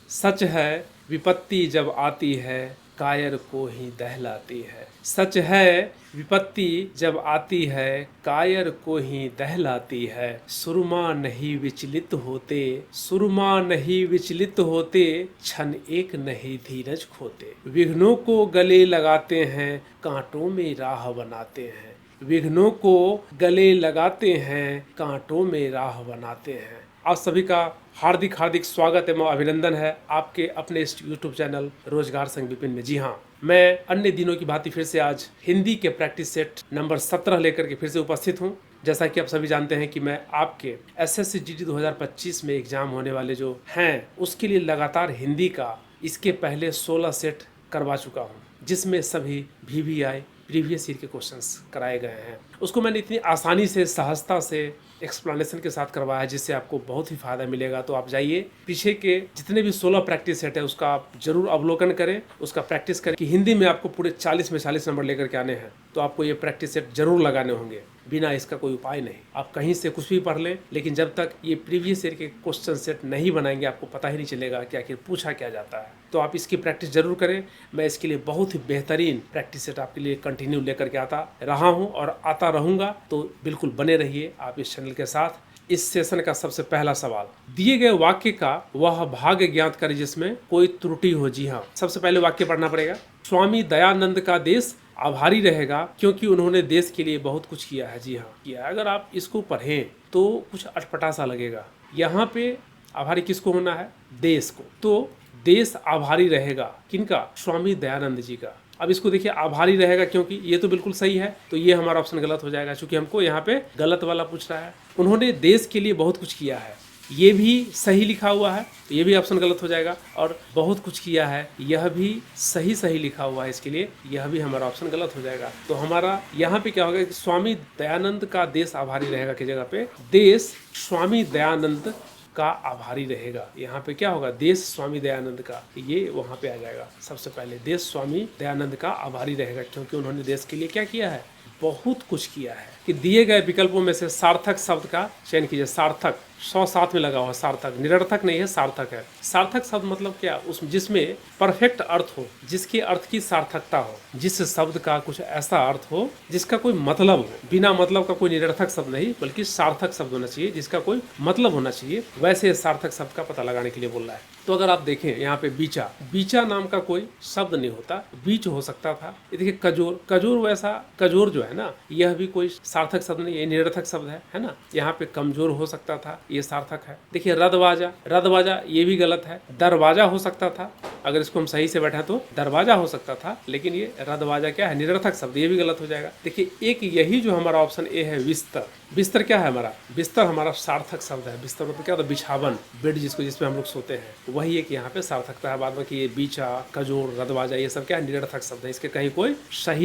सच है विपत्ति जब आती है कायर को ही दहलाती है। सच है विपत्ति जब आती है कायर को ही दहलाती है। सुरमा नहीं विचलित होते, सुरमा नहीं विचलित होते, क्षण एक नहीं धीरज खोते। विघ्नों को गले लगाते हैं कांटों में राह बनाते हैं। विघ्नों को गले लगाते हैं कांटों में राह बनाते हैं। आप सभी का हार्दिक हार्दिक स्वागत एवं अभिनंदन है आपके अपने इस यूट्यूब चैनल रोजगार संग विपिन में। जी हाँ, मैं अन्य दिनों की भांति फिर से आज हिंदी के प्रैक्टिस सेट नंबर 17 लेकर के फिर से उपस्थित हूँ। जैसा कि आप सभी जानते हैं कि मैं आपके एसएससी जीडी 2025 में एग्जाम होने वाले जो हैं उसके लिए लगातार हिंदी का इसके पहले 16 सेट करवा चुका हूँ, जिसमें सभी VVI प्रीवियस ईयर के क्वेश्चंस कराए गए हैं। उसको मैंने इतनी आसानी से, सहजता से, एक्सप्लेनेशन के साथ करवाया है जिससे आपको बहुत ही फायदा मिलेगा। तो आप जाइए, पीछे के जितने भी 16 प्रैक्टिस सेट है उसका आप जरूर अवलोकन करें, उसका प्रैक्टिस करें कि हिंदी में आपको पूरे 40 में 40 नंबर लेकर के आने हैं। तो आपको ये प्रैक्टिस सेट जरूर लगाने होंगे, बिना इसका कोई उपाय नहीं। आप कहीं से कुछ भी पढ़ लें, लेकिन जब तक ये प्रीवियस ईयर के क्वेश्चन सेट नहीं बनाएंगे आपको पता ही नहीं चलेगा कि आखिर पूछा क्या जाता है। तो आप इसकी प्रैक्टिस जरूर करें। मैं इसके लिए बहुत ही बेहतरीन प्रैक्टिस सेट आपके लिए कंटिन्यू लेकर के आता रहा हूँ और आता रहूँगा। तो बिल्कुल बने रहिए आप इस चैनल के साथ। इस सेशन का सबसे पहला सवाल, दिए गए वाक्य का वह भाग ज्ञात करें जिसमें कोई त्रुटि हो। जी हाँ, सबसे पहले वाक्य पढ़ना पड़ेगा। स्वामी दयानंद का देश आभारी रहेगा क्योंकि उन्होंने देश के लिए बहुत कुछ किया है। जी हाँ, किया। अगर आप इसको पढ़ें तो कुछ अटपटा सा लगेगा। यहाँ पे आभारी किसको होना है? देश को। तो देश आभारी रहेगा किनका? स्वामी दयानंद जी का। अब इसको देखिए, आभारी रहेगा क्योंकि, ये तो बिल्कुल सही है। तो ये हमारा ऑप्शन गलत हो जाएगा क्योंकि हमको यहाँ पे गलत वाला पूछ रहा है। उन्होंने देश के लिए बहुत कुछ किया है, ये भी सही लिखा हुआ है, तो ये भी ऑप्शन गलत हो जाएगा। और बहुत कुछ किया है, यह भी सही लिखा हुआ है, इसके लिए यह भी हमारा ऑप्शन गलत हो जाएगा। तो हमारा यहाँ पे क्या होगा कि स्वामी दयानंद का देश आभारी रहेगा की जगह पे देश स्वामी दयानंद का आभारी रहेगा। यहाँ पे क्या होगा? देश स्वामी दयानंद का, ये वहाँ पे आ जाएगा। सबसे पहले देश स्वामी दयानंद का आभारी रहेगा क्योंकि उन्होंने देश के लिए क्या किया है? बहुत कुछ किया है। कि दिए गए विकल्पों में से सार्थक शब्द का चयन कीजिए। सार्थक 100 साथ में लगा हुआ, सार्थक, निरर्थक नहीं है, सार्थक है। सार्थक शब्द मतलब क्या? उस जिसमें परफेक्ट अर्थ हो, जिसके अर्थ की सार्थकता हो, जिस शब्द का कुछ ऐसा अर्थ हो जिसका कोई मतलब हो। बिना मतलब का कोई निरर्थक शब्द नहीं, बल्कि सार्थक शब्द होना चाहिए जिसका कोई मतलब होना चाहिए। वैसे सार्थक शब्द का पता लगाने के लिए बोल रहा है। तो अगर आप देखें यहाँ पे बीचा, बीचा नाम का कोई शब्द नहीं होता, बीच हो सकता था। ये देखिए कजोर, कजोर वैसा, कजोर जो है ना, यह भी कोई सार्थक शब्द नहीं, ये निरर्थक शब्द है ना। यहाँ पे कमजोर हो सकता था, ये सार्थक है। देखिए रदबाजा, रदबाजा ये भी गलत है। दरवाजा हो सकता था, अगर इसको हम सही से बैठा तो दरवाजा हो सकता था, लेकिन ये रदबाजा क्या है? निरर्थक शब्द, ये भी गलत हो जाएगा। देखिए एक यही जो हमारा ऑप्शन ए है, बिस्तर। बिस्तर क्या है हमारा? बिस्तर हमारा सार्थक शब्द है। बिस्तर मतलब क्या होता है? बिछावन, बेड जिसको, जिसपे हम लोग सोते हैं, वही एक यहाँ पे सार्थकता है। बाद में कि ये बीचा, कजोर, रदबाजा ये सब क्या है? निरर्थक शब्द है। इसके कहीं कोई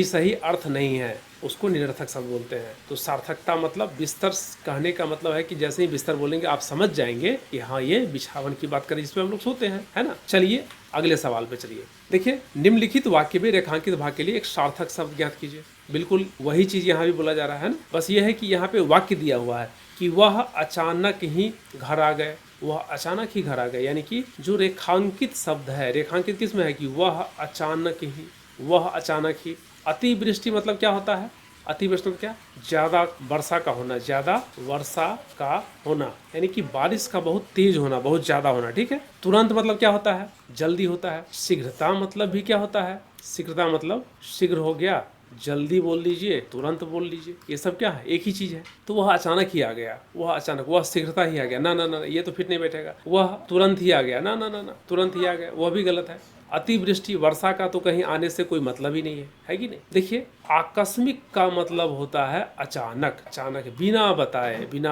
सही अर्थ नहीं है, उसको निरर्थक शब्द बोलते हैं। तो सार्थकता मतलब, बिस्तर कहने का मतलब है कि जैसे ही बिस्तर बोलेंगे आप समझ जाएंगे कि हाँ ये बिछावन की बात करें जिसपे हम लोग सोते हैं, है ना। चलिए अगले सवाल पे चलिए। देखिए, निम्नलिखित वाक्य में रेखांकित भाग के लिए एक सार्थक शब्द ज्ञात कीजिए। बिल्कुल वही चीज यहाँ भी बोला जा रहा है ना, बस ये है कि यहाँ पे वाक्य दिया हुआ है कि वह अचानक ही घर आ गए। वह अचानक ही घर आ गए, यानी कि जो रेखांकित शब्द है, रेखांकित किस में है कि वह अचानक ही, वह अचानक ही। अतिवृष्टि मतलब क्या होता है? अतिवृष्टि मतलब क्या? ज्यादा वर्षा का होना, ज्यादा वर्षा का होना, यानी कि बारिश का बहुत तेज होना, बहुत ज्यादा होना। ठीक है। तुरंत मतलब क्या होता है? जल्दी होता है। शीघ्रता मतलब भी क्या होता है? शीघ्रता मतलब शीघ्र हो गया, जल्दी बोल लीजिए, तुरंत बोल लीजिए, ये सब क्या है? एक ही चीज है। तो वह अचानक ही आ गया, वह अचानक, वह शीघ्रता ही आ गया, ना ना ना, ये तो फिट नहीं बैठेगा। वह तुरंत ही आ गया, ना ना ना ना, तुरंत ही आ गया, वह भी गलत है। अतिवृष्टि, वर्षा का तो कहीं आने से कोई मतलब ही नहीं है कि नहीं। देखिए आकस्मिक का मतलब होता है अचानक, अचानक बिना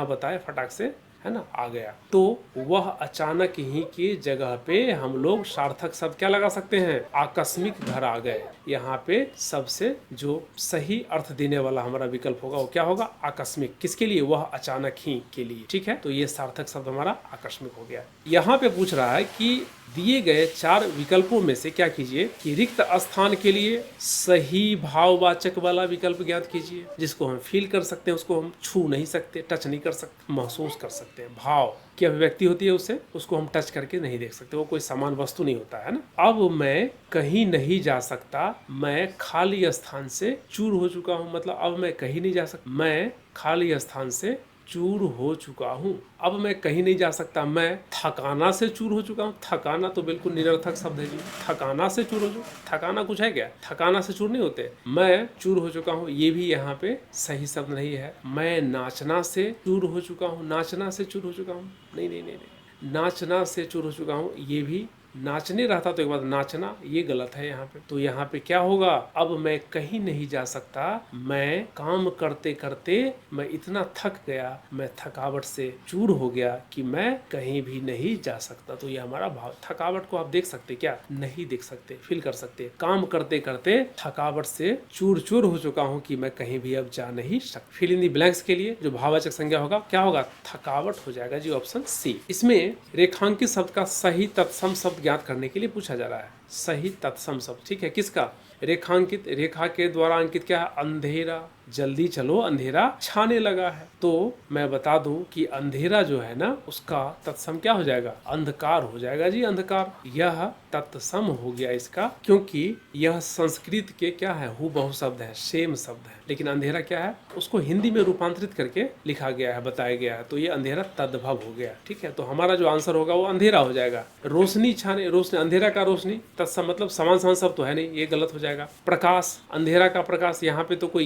बताए फटाक से, है ना, आ गया। तो वह अचानक ही की जगह पे हम लोग सार्थक शब्द क्या लगा सकते हैं? आकस्मिक घर आ गए। यहाँ पे सबसे जो सही अर्थ देने वाला हमारा विकल्प होगा वो क्या होगा? आकस्मिक। किसके लिए? वह अचानक ही के लिए। ठीक है, तो ये सार्थक शब्द हमारा आकस्मिक हो गया। यहाँ पे पूछ रहा है कि दिए गए 4 विकल्पों में से क्या कीजिए कि रिक्त स्थान के लिए सही भाववाचक वाला विकल्प ज्ञात कीजिए, जिसको हम फील कर सकते हैं, उसको हम छू नहीं सकते, टच नहीं कर सकते, महसूस कर सकते हैं। भाव की अभिव्यक्ति होती है उससे, उसको हम टच करके नहीं देख सकते, वो कोई समान वस्तु नहीं होता है ना। अब मैं कहीं नहीं जा सकता, मैं खाली स्थान से चूर हो चुका हूँ। मतलब अब मैं कहीं नहीं जा सकता, मैं खाली स्थान से चूर हो चुका हूँ। अब मैं कहीं नहीं जा सकता, मैं थकाना से चूर हो चुका हूँ। थकाना तो बिल्कुल निरर्थक शब्द है जी। थकाना से चूर हो चुका, थकाना कुछ है क्या? थकाना से चूर नहीं होते। मैं चूर हो चुका हूँ, ये भी यहाँ पे सही शब्द नहीं है। मैं नाचना से चूर हो चुका हूँ, नाचना से चूर हो चुका हूँ, नहीं नहीं नहीं नहीं, नाचना से चूर हो चुका हूँ, ये भी नाचने रहता तो एक बार नाचना, ये गलत है यहाँ पे। तो यहाँ पे क्या होगा? अब मैं कहीं नहीं जा सकता, मैं काम करते करते मैं इतना थक गया, मैं थकावट से चूर हो गया कि मैं कहीं भी नहीं जा सकता। तो ये हमारा भाव। थकावट को आप देख सकते क्या? नहीं देख सकते, फील कर सकते। काम करते करते थकावट से चूर चूर हो चुका हूँ कि मैं कहीं भी अब जा नहीं सकता। फिल इन दी ब्लैंक्स के लिए जो भाववाचक संज्ञा होगा क्या होगा? थकावट हो जाएगा जी, ऑप्शन सी। इसमें रेखांकित शब्द का सही तत्सम शब्द ज्ञात करने के लिए पूछा जा रहा है। सही तत्सम शब्द, ठीक है, किसका? रेखांकित, रेखा के द्वारा अंकित क्या है? अंधेरा। जल्दी चलो, अंधेरा छाने लगा है। तो मैं बता दूं कि अंधेरा जो है ना, उसका तत्सम क्या हो जाएगा? अंधकार हो जाएगा जी, अंधकार। यह तत्सम हो गया इसका, क्योंकि यह संस्कृत के क्या है? हूबहू शब्द है, सेम शब्द है। लेकिन अंधेरा क्या है? उसको हिंदी में रूपांतरित करके लिखा गया है, बताया गया है। तो ये अंधेरा तद्भव हो गया, ठीक है। तो हमारा जो आंसर होगा वो अंधेरा हो जाएगा। रोशनी छाने, रोशनी, अंधेरा का रोशनी, तत्सम मतलब समान समान शब्द तो है नहीं, ये गलत हो जाएगा। प्रकाश, अंधेरा का प्रकाश, यहाँ पे तो कोई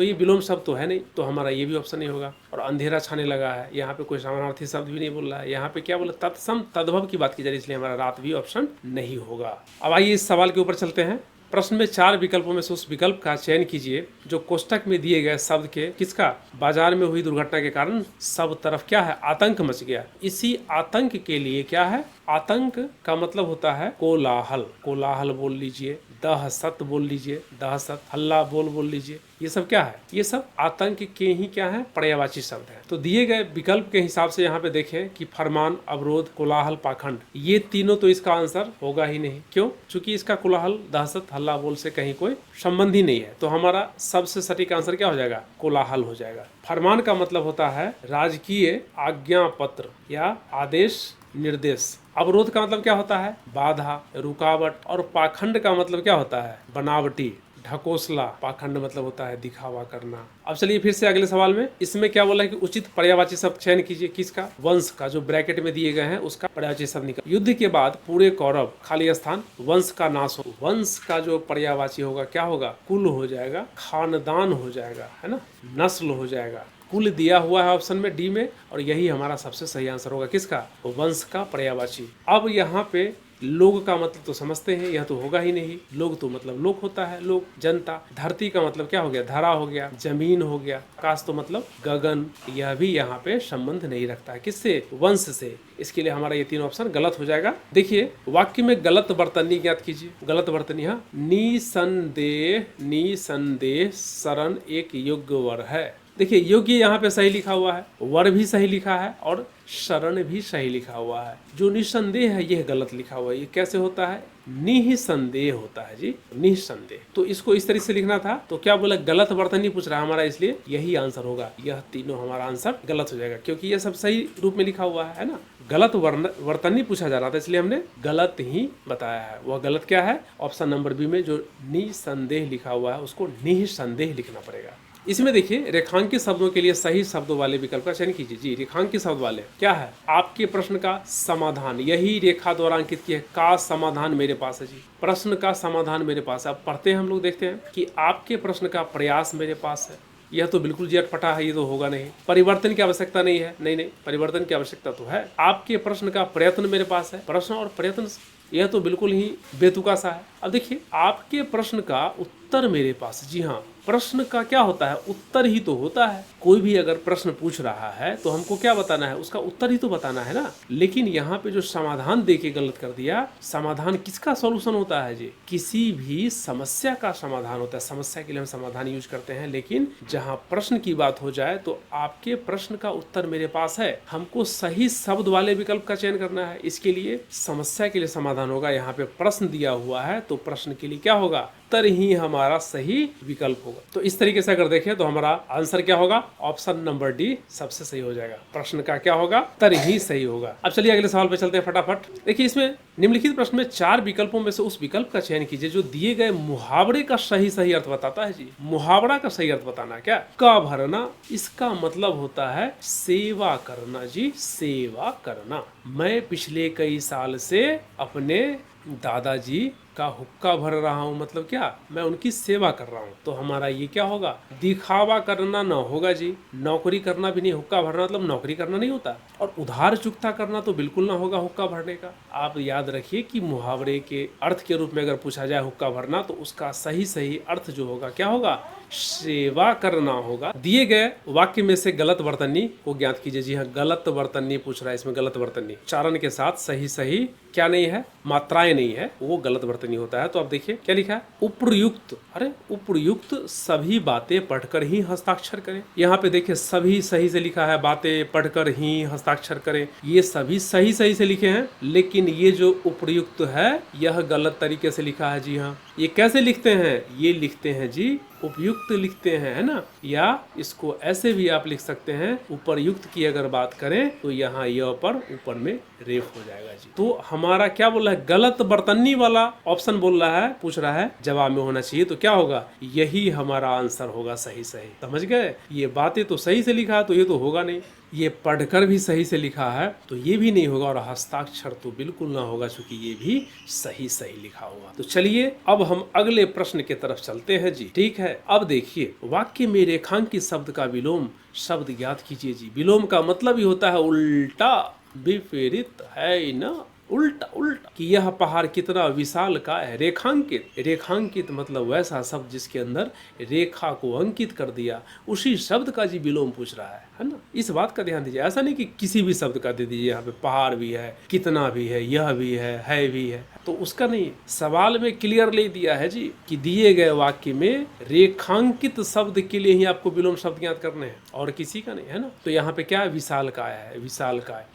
ये विलोम शब्द तो है नहीं, तो हमारा ये भी ऑप्शन नहीं होगा। और अंधेरा छाने लगा है, यहाँ पे कोई समानार्थी शब्द भी नहीं बोल रहा है। यहाँ पे क्या बोला? तत्सम तद्भव की बात की जा रही है, इसलिए हमारा रात भी ऑप्शन नहीं होगा। अब आइए इस सवाल के ऊपर चलते हैं। प्रश्न में 4 विकल्पों में से उस विकल्प का चयन कीजिए जो कोष्टक में दिए गए शब्द के किसका? बाजार में हुई दुर्घटना के कारण सब तरफ क्या है? आतंक मच गया। इसी आतंक के लिए क्या है? आतंक का मतलब होता है कोलाहल। कोलाहल बोल लीजिए, दहशत बोल लीजिए, दहशत, हल्ला बोल लीजिए। ये सब क्या है? ये सब आतंक के ही क्या है? पर्यायवाची शब्द है। तो दिए गए विकल्प के हिसाब से यहाँ पे देखें कि फरमान, अवरोध, कोलाहल, पाखंड, ये तीनों तो इसका आंसर होगा ही नहीं। क्यों? चूंकि इसका कोलाहल, दहशत, हल्ला बोल से कहीं कोई संबंध ही नहीं है। तो हमारा सबसे सटीक आंसर क्या हो जाएगा? कोलाहल हो जाएगा। फरमान का मतलब होता है राजकीय आज्ञा पत्र या आदेश, निर्देश। अवरोध का मतलब क्या होता है? बाधा, रुकावट। और पाखंड का मतलब क्या होता है? बनावटी, ढकोसला। पाखंड मतलब होता है दिखावा करना। अब चलिए फिर से अगले सवाल में, इसमें क्या बोला है कि उचित पर्यायवाची शब्द चयन कीजिए। किसका? वंश का, जो ब्रैकेट में दिए गए हैं उसका पर्यायवाची शब्द निकाल। युद्ध के बाद पूरे कौरव, खाली स्थान, वंश का नाश हो। वंश का जो पर्यायवाची होगा क्या होगा? कुल हो जाएगा, खानदान हो जाएगा, है ना, नस्ल हो जाएगा। कुल दिया हुआ है ऑप्शन में डी में, और यही हमारा सबसे सही आंसर होगा। किसका? वंश का पर्यायवाची। अब यहाँ पे लोग का मतलब तो समझते हैं, यह तो होगा ही नहीं। लोग तो मतलब लोग होता है, लोग, जनता। धरती का मतलब क्या हो गया? धरा हो गया, जमीन हो गया। आकाश तो मतलब गगन, यह भी यहाँ पे संबंध नहीं रखता है। किससे? वंश से। इसके लिए हमारा ये 3 ऑप्शन गलत हो जाएगा। देखिए वाक्य में गलत वर्तनी ज्ञात कीजिए। गलत वर्तनी, हाँ, निसंदेह, निसंदेह शरण एक योग्य वर है। देखिए योग्य यहाँ पे सही लिखा हुआ है, वर भी सही लिखा है और शरण भी सही लिखा हुआ है। जो निसंदेह है यह गलत लिखा हुआ है। ये कैसे होता है? निसंदेह होता है जी, निसंदेह। तो इसको इस तरीके से लिखना था। तो क्या बोला? गलत वर्तनी पूछ रहा है हमारा, इसलिए यही आंसर होगा। यह तीनों हमारा आंसर गलत हो जाएगा, क्योंकि यह सब सही रूप में लिखा हुआ है ना। गलत वर्तनी पूछा जा रहा था, इसलिए हमने गलत ही बताया है। वह गलत क्या है? ऑप्शन नंबर बी में जो निसंदेह लिखा हुआ है उसको निसंदेह लिखना पड़ेगा। इसमें देखिए रेखांकित शब्दों के लिए सही शब्दों वाले विकल्प का चयन कीजिए। जी, रेखांकित शब्द वाले क्या है? आपके प्रश्न का समाधान, यही रेखा द्वारा अंकित किया है। का समाधान मेरे पास है जी, प्रश्न का समाधान मेरे पास है। अब पढ़ते हैं हम लोग, देखते हैं कि आपके प्रश्न का प्रयास मेरे पास है। यह तो बिल्कुल जी अटपटा है, ये तो होगा नहीं। परिवर्तन की आवश्यकता नहीं है, नहीं, परिवर्तन की आवश्यकता तो है। आपके प्रश्न का प्रयत्न मेरे पास है। प्रश्न और प्रयत्न, यह तो बिल्कुल ही बेतुका सा है। अब देखिए, आपके प्रश्न का उत्तर मेरे पास। जी हाँ, प्रश्न का क्या होता है, उत्तर ही तो होता है। कोई भी अगर प्रश्न पूछ रहा है तो हमको क्या बताना है, उसका उत्तर ही तो बताना है ना। लेकिन यहाँ पे जो समाधान दे के गलत कर दिया, समाधान किसका सॉल्यूशन होता है जी, किसी भी समस्या का समाधान होता है। समस्या के लिए हम समाधान यूज करते हैं, लेकिन जहाँ प्रश्न की बात हो जाए तो आपके प्रश्न का उत्तर मेरे पास है, हमको सही शब्द वाले विकल्प का चयन करना है। इसके लिए समस्या के लिए समाधान होगा, यहाँ पे प्रश्न दिया हुआ है तो प्रश्न के लिए क्या होगा, उत्तर ही हमारा सही विकल्प होगा। तो इस तरीके से अगर देखें तो हमारा आंसर क्या होगा, ऑप्शन नंबर डी सबसे सही हो जाएगा। प्रश्न का क्या होगा, उत्तर ही सही होगा। अब चलिए अगले सवाल पे चलते हैं फटाफट। देखिए, इसमें निम्नलिखित प्रश्न में 4 विकल्पों में से उस विकल्प का चयन कीजिए जो दिए गए मुहावरे का सही अर्थ बताता है। जी, मुहावरा का सही अर्थ बताना है। क्या, का भरना, इसका मतलब होता है सेवा करना। जी, सेवा करना। मैं पिछले कई साल से अपने दादाजी का हुक्का भर रहा हूँ, मतलब क्या, मैं उनकी सेवा कर रहा हूँ। तो हमारा ये क्या होगा, दिखावा करना ना होगा जी। नौकरी करना भी नहीं, हुक्का भरना मतलब नौकरी करना नहीं होता। और उधार चुकता करना तो बिल्कुल ना होगा हुक्का भरने का। आप याद रखिए कि मुहावरे के अर्थ के रूप में अगर पूछा जाए हुक्का भरना, तो उसका सही अर्थ जो होगा क्या होगा, सेवा करना होगा। दिए गए वाक्य में से गलत वर्तनी को ज्ञात कीजिए। जी हाँ, गलत वर्तनी पूछ रहा है, इसमें गलत वर्तनी उच्चारण के साथ सही क्या नहीं है, मात्राएं नहीं है, वो गलत वर्तनी होता है। तो आप देखिए क्या लिखा है, उपर्युक्त। अरे उपर्युक्त सभी बातें पढ़कर ही हस्ताक्षर करें। यहाँ पे देखिए सभी सही से लिखा है, बातें पढ़कर ही हस्ताक्षर करें, ये सभी सही से लिखे हैं। लेकिन ये जो उपर्युक्त है यह गलत तरीके से लिखा है। जी हाँ, ये कैसे लिखते हैं, ये लिखते हैं जी उपयुक्त लिखते हैं, है ना। या इसको ऐसे भी आप लिख सकते हैं, उपरयुक्त की अगर बात करें तो यहाँ य पर ऊपर में रेफ हो जाएगा जी। तो हमारा क्या बोल रहा है, गलत बर्तनी वाला ऑप्शन बोल रहा है, पूछ रहा है जवाब में होना चाहिए। तो क्या होगा, यही हमारा आंसर होगा सही। समझ गए, ये बातें तो सही से लिखा है तो ये तो होगा नहीं, ये पढ़कर भी सही से लिखा है तो ये भी नहीं होगा, और हस्ताक्षर तो बिल्कुल ना होगा क्योंकि ये भी सही लिखा हुआ। तो चलिए अब हम अगले प्रश्न की तरफ चलते हैं जी। ठीक है, अब देखिए, वाक्य में रेखांकित शब्द का विलोम शब्द ज्ञात कीजिए। जी, विलोम का मतलब ही होता है उल्टा, विपरीत, है ना, उल्टा कि यह पहाड़ कितना विशाल का है। रेखांकित मतलब वैसा शब्द जिसके अंदर रेखा को अंकित कर दिया, उसी शब्द का जी विलोम पूछ रहा है ना। इस बात का ध्यान दीजिए, ऐसा नहीं कि किसी भी शब्द का दे दीजिए। यहाँ पे पहाड़ भी है, कितना भी है, यह भी है भी है, तो उसका नहीं। सवाल में क्लियरली दिया है जी कि दिए गए वाक्य में रेखांकित शब्द के लिए ही आपको विलोम शब्द ज्ञात करने हैं और किसी का नहीं, है ना। तो यहाँ पे क्या है, विशालकाय है।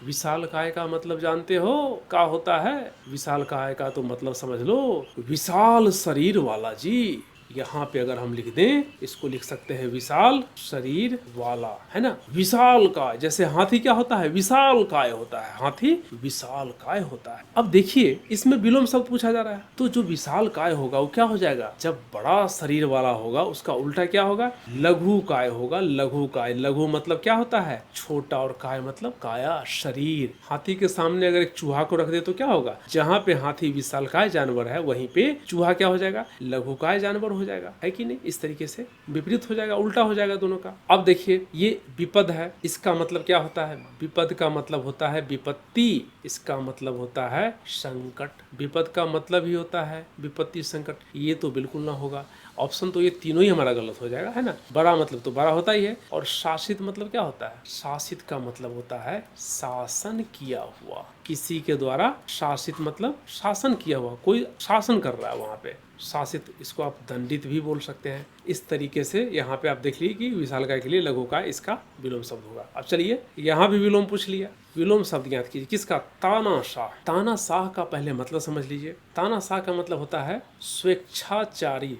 विशालकाय का मतलब जानते हो क्या होता है, विशालकाय का तो मतलब समझ लो विशाल शरीर वाला जी। यहाँ पे अगर हम लिख दें, इसको लिख सकते हैं विशाल शरीर वाला, है ना। विशाल काय, जैसे हाथी क्या होता है, विशाल काय होता है, हाथी विशाल काय होता है। अब देखिए इसमें विलोम शब्द पूछा जा रहा है, तो जो विशाल काय होगा वो क्या हो जाएगा, जब बड़ा शरीर वाला होगा उसका उल्टा क्या होगा, लघु काय होगा। लघु काय, लघु मतलब क्या होता है, छोटा, और काय मतलब काया, शरीर। हाथी के सामने अगर एक चूहा को रख दे तो क्या होगा, जहाँ पे हाथी विशालकाय जानवर है वहीं पे चूहा क्या हो जाएगा, लघुकाय जानवर हो जाएगा, है कि नहीं। इस तरीके से विपरीत हो जाएगा, उल्टा हो जाएगा दोनों का। अब देखिए ये विपद है, इसका मतलब क्या होता है, विपद का मतलब होता है विपत्ति, इसका मतलब होता है संकट। विपद का मतलब ही होता है विपत्ति, संकट, ये तो बिल्कुल ना होगा। ऑप्शन तो ये तीनों ही हमारा गलत हो जाएगा, है ना। बड़ा मतलब तो बड़ा होता ही है, और शासित मतलब क्या होता है, शासित का मतलब होता है शासन किया हुआ, किसी के द्वारा शासित मतलब शासन किया हुआ, कोई शासन कर रहा है वहाँ पे, शासित। इसको आप दंडित भी बोल सकते हैं। इस तरीके से यहाँ पे आप देख लीजिए कि विशालकाय के लिए लघुकाय इसका विलोम शब्द होगा। अब चलिए यहाँ भी विलोम पूछ लिया, विलोम शब्द ज्ञात कीजिए किसका, तानाशाह। तानाशाह का पहले मतलब समझ लीजिए। तानाशाह का मतलब होता है स्वेच्छाचारी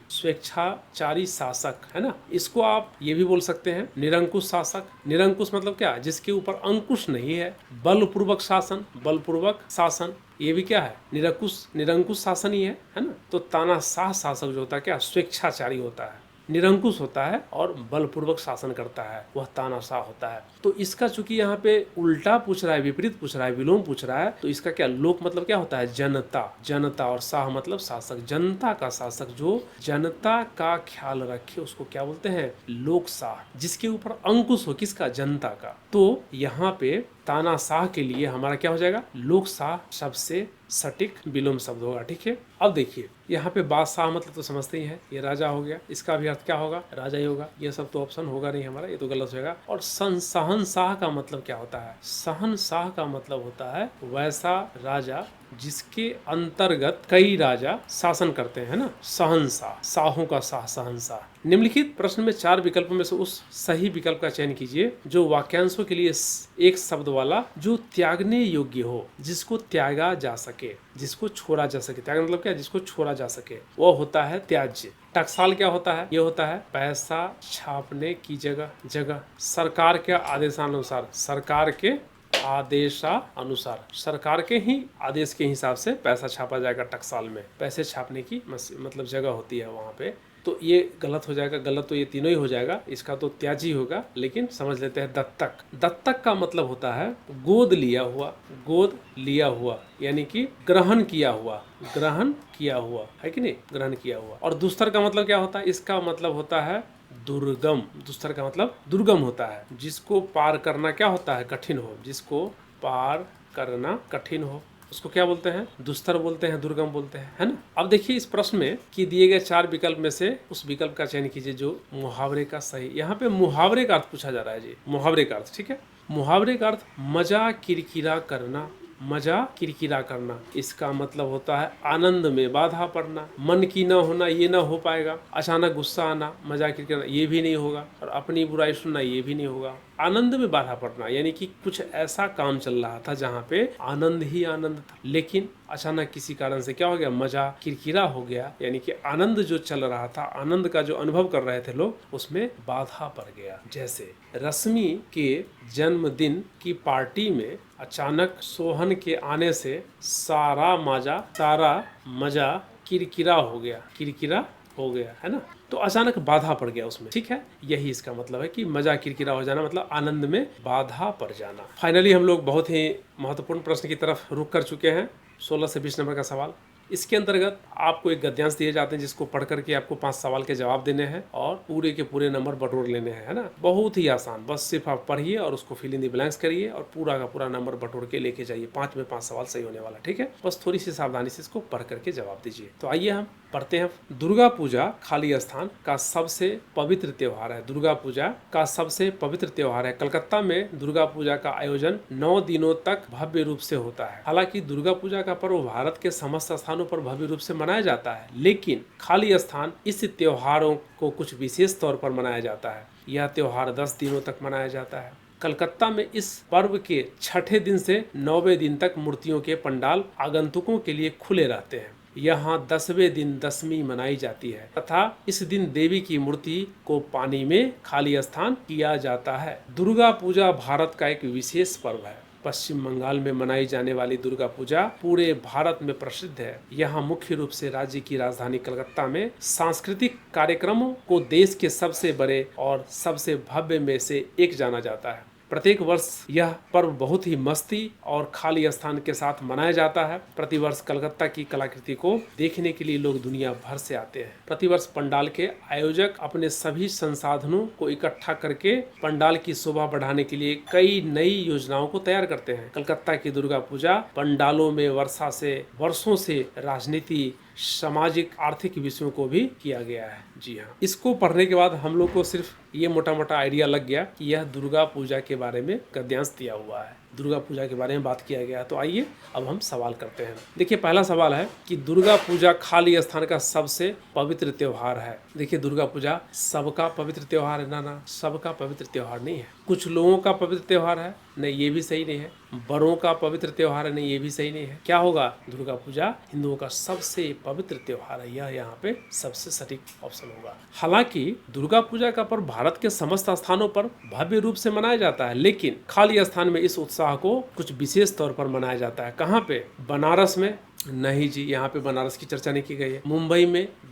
शासक, है ना। इसको आप ये भी बोल सकते हैं निरंकुश शासक। निरंकुश मतलब क्या, जिसके ऊपर अंकुश नहीं है, बलपूर्वक शासन, ये भी क्या है, निरंकुश शासन ही है ना। तो तानाशाह शासक जो होता है क्या, स्वेच्छाचारी होता है, निरंकुश होता है और बलपूर्वक शासन करता है, वह तानाशाह होता है। तो इसका चूंकि यहाँ पे उल्टा पूछ रहा है, विपरीत पूछ रहा है, विलोम पूछ रहा है, तो इसका क्या, लोक मतलब क्या होता है, जनता, और शाह मतलब शासक, जनता का शासक, जो जनता का ख्याल रखे उसको क्या बोलते हैं, लोकशाह, जिसके ऊपर अंकुश हो किसका, जनता का। तो यहाँ पे तानाशाह के लिए हमारा क्या हो जाएगा, लोकशाह सबसे सटीक विलोम शब्द होगा। ठीक है, अब देखिए यहाँ पे बादशाह मतलब तो समझते ही हैं, ये राजा हो गया, इसका भी अर्थ क्या होगा, राजा ही होगा। ये सब तो ऑप्शन होगा नहीं हमारा, ये तो गलत होगा। और शहंशाह का मतलब क्या होता है, शहंशाह का मतलब होता है वैसा राजा जिसके अंतर्गत कई राजा शासन करते हैं ना, शहंशाह, शाहों का शाह, शहंशाह। निम्नलिखित प्रश्न में 4 विकल्पों में से उस सही विकल्प का चयन कीजिए जो वाक्यांशों के लिए एक शब्द वाला, जो त्यागने योग्य हो, जिसको त्यागा जा सके, जिसको छोड़ा जा सके। त्याग मतलब क्या, जिसको छोड़ा जा सके, वो होता है त्याज्य। टकसाल क्या होता है, ये होता है पैसा छापने की जगह। सरकार के आदेशानुसार, सरकार के आदेशानुसार, सरकार के ही आदेश के हिसाब से पैसा छापा जाएगा। टकसाल में पैसे छापने की मतलब जगह होती है वहाँ पे। तो ये गलत हो जाएगा, गलत तो ये तीनों ही हो जाएगा, इसका तो त्याजी होगा। लेकिन समझ लेते हैं दत्तक। दत्तक का मतलब होता है गोद लिया हुआ, गोद लिया हुआ यानी कि ग्रहण किया हुआ, ग्रहण किया हुआ है कि नहीं, ग्रहण किया हुआ। और दुस्तर का मतलब क्या होता है, इसका मतलब होता है दुर्गम। दुस्तर का मतलब दुर्गम होता है, जिसको पार करना क्या होता है, कठिन हो, जिसको पार करना कठिन हो, उसको क्या बोलते हैं, दुस्तर बोलते हैं, दुर्गम बोलते हैं, है ना। अब देखिए इस प्रश्न में कि दिए गए 4 विकल्प में से उस विकल्प का चयन कीजिए जो मुहावरे का सही। यहाँ पे मुहावरे का अर्थ पूछा जा रहा है जी, मुहावरे का अर्थ। ठीक है, मुहावरे का अर्थ मजा किरकिरा करना, मजा किरकिरा करना। इसका मतलब होता है आनंद में बाधा पड़ना, मन की न होना, ये ना हो पाएगा। अचानक गुस्सा आना, मजा किरकिरा, ये भी नहीं होगा। और अपनी बुराई सुनना, ये भी नहीं होगा। आनंद में बाधा पड़ना यानी कि कुछ ऐसा काम चल रहा था जहाँ पे आनंद ही आनंद था, लेकिन अचानक किसी कारण से क्या हो गया, मजा किरकिरा हो गया, यानी कि आनंद जो चल रहा था, आनंद का जो अनुभव कर रहे थे लोग, उसमें बाधा पड़ गया। जैसे रश्मि के जन्मदिन की पार्टी में अचानक सोहन के आने से सारा मजा किरकिरा हो गया, किरकिरा हो गया, है ना। तो अचानक बाधा पड़ गया उसमें। ठीक है, यही इसका मतलब है कि मजा किरकिरा हो जाना मतलब आनंद में बाधा पड़ जाना। फाइनली हम लोग बहुत ही महत्वपूर्ण प्रश्न की तरफ रुक कर चुके हैं। 16 से 20 नंबर का सवाल। इसके अंतर्गत आपको एक गद्यांश दिए जाते हैं जिसको पढ़ करके आपको 5 सवाल के जवाब देने हैं और पूरे के पूरे नंबर बटोर लेने हैं, है ना। बहुत ही आसान, बस सिर्फ आप पढ़िए और उसको फिल इन द ब्लैंक्स करिए और पूरा का पूरा नंबर बटोर के लेके जाइए। 5 में 5 सवाल सही होने वाला। ठीक है, बस थोड़ी सी सावधानी से इसको पढ़ करके जवाब दीजिए। तो आइए हम पढ़ते हैं। दुर्गा पूजा खाली स्थान का सबसे पवित्र त्योहार है। दुर्गा पूजा का सबसे पवित्र त्योहार है। कलकत्ता में दुर्गा पूजा का आयोजन 9 दिनों तक भव्य रूप से होता है। हालांकि दुर्गा पूजा का पर्व भारत के समस्त स्थानों पर भव्य रूप से मनाया जाता है, लेकिन खाली स्थान इस त्योहारों को कुछ विशेष तौर पर मनाया जाता है। यह त्योहार 10 दिनों तक मनाया जाता है। कलकत्ता में इस पर्व के 6ठे दिन से 9वें दिन तक मूर्तियों के पंडाल आगंतुकों के लिए खुले रहते हैं। यहाँ 10वें दिन दशमी मनाई जाती है तथा इस दिन देवी की मूर्ति को पानी में खाली स्थान किया जाता है। दुर्गा पूजा भारत का एक विशेष पर्व है। पश्चिम बंगाल में मनाई जाने वाली दुर्गा पूजा पूरे भारत में प्रसिद्ध है। यहाँ मुख्य रूप से राज्य की राजधानी कलकत्ता में सांस्कृतिक कार्यक्रमों को देश के सबसे बड़े और सबसे भव्य में से एक जाना जाता है। प्रत्येक वर्ष यह पर्व बहुत ही मस्ती और खाली स्थान के साथ मनाया जाता है। प्रतिवर्ष कलकत्ता की कलाकृति को देखने के लिए लोग दुनिया भर से आते हैं। प्रतिवर्ष पंडाल के आयोजक अपने सभी संसाधनों को इकट्ठा करके पंडाल की शोभा बढ़ाने के लिए कई नई योजनाओं को तैयार करते हैं। कलकत्ता की दुर्गा पूजा पंडालों में वर्षों से राजनीति, सामाजिक, आर्थिक विषयों को भी किया गया है। जी हाँ, इसको पढ़ने के बाद हम लोग को सिर्फ ये मोटा मोटा आइडिया लग गया कि यह दुर्गा पूजा के बारे में गद्यांश दिया हुआ है, दुर्गा पूजा के बारे में बात किया गया है। तो आइए अब हम सवाल करते हैं। देखिए पहला सवाल है कि दुर्गा पूजा खाली स्थान का सबसे पवित्र त्योहार है। देखिए दुर्गा पूजा सबका पवित्र त्योहार है ना, सबका पवित्र त्योहार नहीं है। कुछ लोगों का पवित्र त्योहार है, नहीं ये भी सही नहीं है। बड़ों का पवित्र त्योहार है, नहीं ये भी सही नहीं है। क्या होगा, दुर्गा पूजा हिंदुओं का सबसे पवित्र त्योहार है। यह यहाँ पे सबसे सटीक ऑप्शन होगा। हालांकि दुर्गा पूजा का पर्व भारत के समस्त स्थानों पर भव्य रूप से मनाया जाता है, लेकिन खाली स्थान में इस उत्साह को कुछ विशेष तौर पर मनाया जाता है। कहाँ पे, बनारस में नहीं जी, यहाँ पे बनारस की चर्चा नहीं की गई है।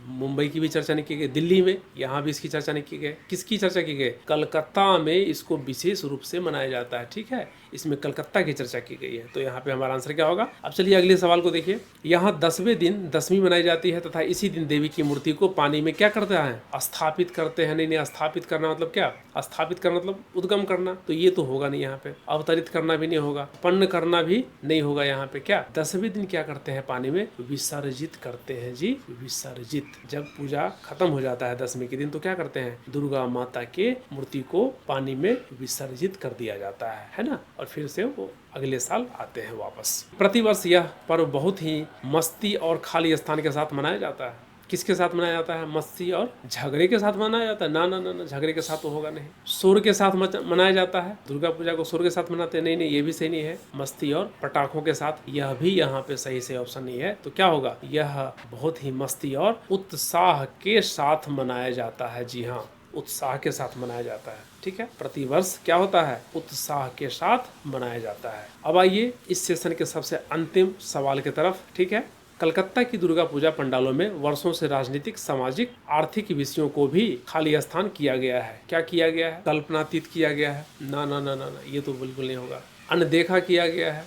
मुंबई की भी चर्चा नहीं की गई, दिल्ली में यहाँ भी इसकी चर्चा नहीं की गई। किसकी चर्चा की गई? कलकत्ता में इसको विशेष रूप से मनाया जाता है। ठीक है, इसमें कलकत्ता की चर्चा की गई है। तो यहाँ पे हमारा आंसर क्या होगा? अब चलिए अगले सवाल को देखिए। यहाँ 10वें दिन दशमी मनाई जाती है तथा इसी दिन देवी की मूर्ति को पानी में क्या करते हैं? स्थापित करते हैं। नहीं, स्थापित करना मतलब क्या? स्थापित करना मतलब उद्गम करना, तो ये तो होगा नहीं। यहाँ पे अवतरित करना भी नहीं होगा, पन्न करना भी नहीं होगा। यहाँ पे क्या 10वें दिन क्या करते हैं? पानी में विसर्जित करते हैं जी, विसर्जित। जब पूजा खत्म हो जाता है दशमी के दिन तो क्या करते हैं? दुर्गा माता के मूर्ति को पानी में विसर्जित कर दिया जाता है ना, और फिर से वो अगले साल आते हैं वापस। प्रतिवर्ष यह पर्व बहुत ही मस्ती और खाली स्थान के साथ मनाया जाता है। किसके साथ मनाया जाता है? मस्ती और झगड़े के साथ मनाया जाता है? ना ना ना ना, झगड़े के साथ तो होगा नहीं। शोर के साथ मनाया जाता है। दुर्गा पूजा को शोर के साथ मनाते हैं? नहीं नहीं, ये भी सही नहीं है। मस्ती और पटाखों के साथ, यह भी यहाँ पे सही से ऑप्शन नहीं है। तो क्या होगा? यह बहुत ही मस्ती और उत्साह के साथ मनाया जाता है। जी हाँ, उत्साह के साथ मनाया जाता है। ठीक है, प्रतिवर्ष क्या होता है? उत्साह के साथ मनाया जाता है। अब आइए इस सेशन के सबसे अंतिम सवाल की तरफ। ठीक है, कलकत्ता की दुर्गा पूजा पंडालों में वर्षों से राजनीतिक, सामाजिक, आर्थिक विषयों को भी खाली स्थान किया गया है। क्या किया गया है? कल्पनातीत किया गया है? ना ना ना ना ना, ये तो बिल्कुल नहीं होगा। अनदेखा किया गया है?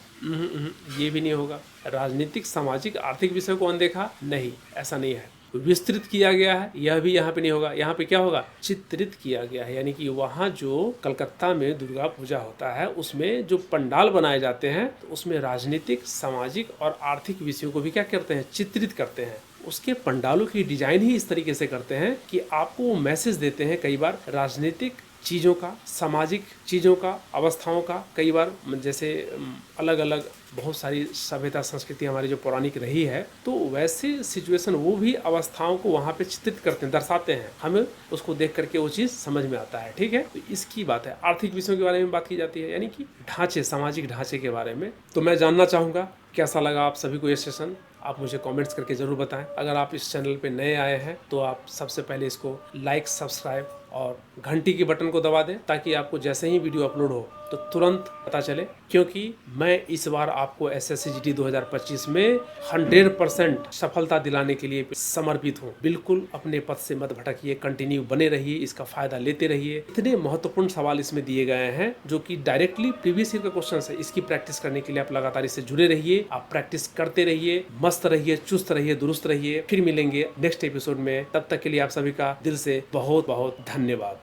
ये भी नहीं होगा। राजनीतिक, सामाजिक, आर्थिक विषयों को अनदेखा? नहीं, ऐसा नहीं है। विस्तृत किया गया है? यह भी यहाँ पे नहीं होगा। यहाँ पे क्या होगा? चित्रित किया गया है। यानी कि वहाँ जो कलकत्ता में दुर्गा पूजा होता है उसमें जो पंडाल बनाए जाते हैं तो उसमें राजनीतिक, सामाजिक और आर्थिक विषयों को भी क्या करते हैं? चित्रित करते हैं। उसके पंडालों की डिजाइन ही इस तरीके से करते हैं कि आपको मैसेज देते हैं, कई बार राजनीतिक चीज़ों का, सामाजिक चीज़ों का, अवस्थाओं का। कई बार जैसे अलग अलग बहुत सारी सभ्यता, संस्कृति हमारी जो पौराणिक रही है, तो वैसे सिचुएशन वो भी अवस्थाओं को वहाँ पे चित्रित करते हैं, दर्शाते हैं। हमें उसको देख करके वो चीज़ समझ में आता है। ठीक है, तो इसकी बात है। आर्थिक विषयों के बारे में बात की जाती है, यानी कि ढांचे, सामाजिक ढांचे के बारे में। तो मैं जानना चाहूँगा कैसा लगा आप सभी को ये सेशन। आप मुझे कमेंट्स करके ज़रूर बताएं। अगर आप इस चैनल पे नए आए हैं तो आप सबसे पहले इसको लाइक, सब्सक्राइब और घंटी के बटन को दबा दें ताकि आपको जैसे ही वीडियो अपलोड हो तो तुरंत पता चले, क्योंकि मैं इस बार आपको SSCGD 2025 में 100% सफलता दिलाने के लिए समर्पित हूँ। बिल्कुल अपने पथ से मत भटकिए, कंटिन्यू बने रहिए, इसका फायदा लेते रहिए। इतने महत्वपूर्ण सवाल इसमें दिए गए हैं जो कि डायरेक्टली प्रीवियस ईयर का क्वेश्चन है। इसकी प्रैक्टिस करने के लिए आप लगातार इससे जुड़े रहिए, आप प्रैक्टिस करते रहिए, मस्त रहिए, चुस्त रहिए, दुरुस्त रहिए। फिर मिलेंगे नेक्स्ट एपिसोड में। तब तक के लिए आप सभी का दिल से बहुत बहुत धन्यवाद।